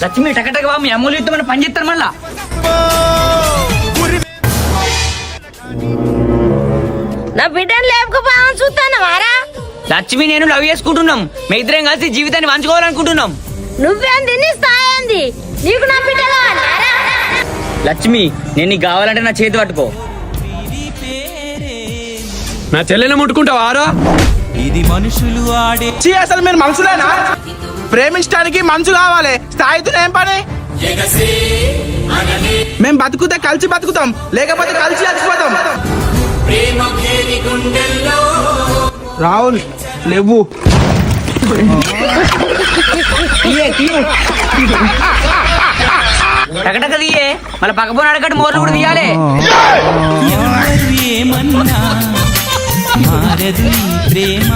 లక్ష్మి టకటక మీ అమ్మలు ఇద్దామని పని చేస్తారు మళ్ళా. నా బిడ్డను లేపుకుపోవాలని చూస్తాను వారా. లక్ష్మి నేను లవ్ చేసుకుంటున్నాం, మీ ఇద్దరం కలిసి జీవితాన్ని పంచుకోవాలనుకుంటున్నాం. నువ్వేంది నీ స్థాయింది, నీకు నా బిడ్డ కావాలా? లక్ష్మి నేను నీకు కావాలంటే నా చేతి పట్టుకో. నా చెల్లెని ముట్టుకుంటావారా? ఇది మనుషులు ఆడే అసలు మీరు మనుషులేనా? ప్రేమించడానికి మనసు కావాలి, స్థాయితో ఏం పని? మేము బతుకుతే కలిసి బతుకుతాం, లేకపోతే కలిసి చచ్చిపోతాం. రాహుల్ లేవు. టకటక తీయే, మళ్ళీ పక్కపోయిన అడగట్టు మోర్లు కూడా తీయాలి. ఎవరు ఏమన్నా మారదు ఈ ప్రేమ.